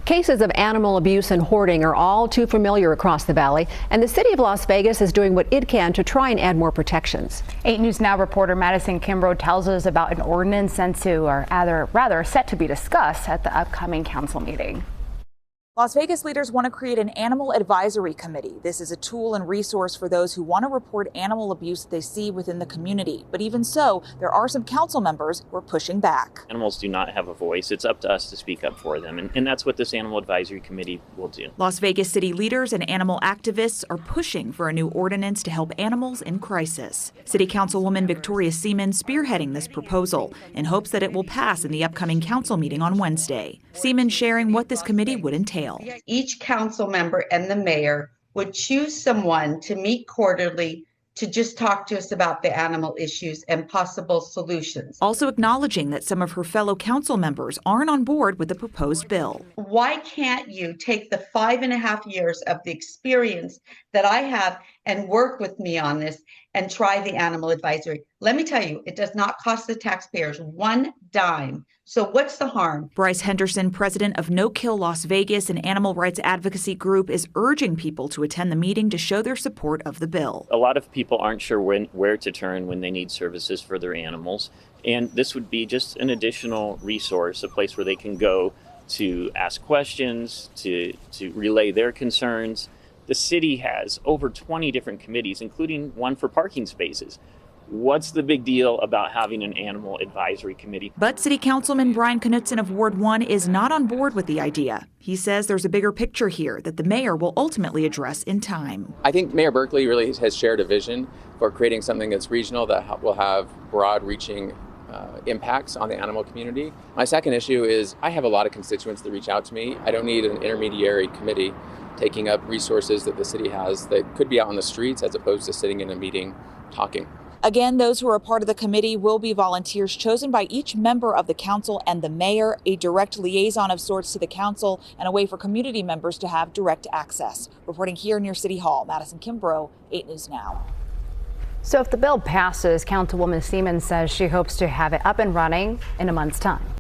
Cases of animal abuse and hoarding are all too familiar across the valley, and the city of Las Vegas is doing what it can to try and add more protections. 8 News Now reporter Madison Kimbrough tells us about an ordinance sent to, or rather set to be discussed at the upcoming council meeting. Las Vegas leaders want to create an animal advisory committee. This is a tool and resource for those who want to report animal abuse that they see within the community. But even so, there are some council members who are pushing back. Animals do not have a voice. It's up to us to speak up for them. And that's what this animal advisory committee will do. Las Vegas city leaders and animal activists are pushing for a new ordinance to help animals in crisis. City Councilwoman Victoria Seaman spearheading this proposal in hopes that it will pass in the upcoming council meeting on Wednesday. Seaman sharing what this committee would entail. Each council member and the mayor would choose someone to meet quarterly to just talk to us about the animal issues and possible solutions. Also acknowledging that some of her fellow council members aren't on board with the proposed bill. Why can't you take the 5.5 years of the experience that I have and work with me on this and try the animal advisory? Let me tell you, it does not cost the taxpayers one dime. So what's the harm? Bryce Henderson, president of No Kill Las Vegas, an animal rights advocacy group, is urging people to attend the meeting to show their support of the bill. A lot of people aren't sure where to turn when they need services for their animals. And this would be just an additional resource, a place where they can go to ask questions, to relay their concerns. The city has over 20 different committees, including one for parking spaces. What's the big deal about having an animal advisory committee? But City Councilman Brian Knutson of Ward 1 is not on board with the idea. He says there's a bigger picture here that the mayor will ultimately address in time. I think Mayor Berkeley really has shared a vision for creating something that's regional that will have broad-reaching impacts on the animal community. My second issue is I have a lot of constituents that reach out to me. I don't need an intermediary committee taking up resources that the city has that could be out on the streets as opposed to sitting in a meeting talking. Again, those who are part of the committee will be volunteers chosen by each member of the council and the mayor, a direct liaison of sorts to the council, and a way for community members to have direct access. Reporting here near City Hall, Madison Kimbrough, 8 News Now. So if the bill passes, Councilwoman Seaman says she hopes to have it up and running in a month's time.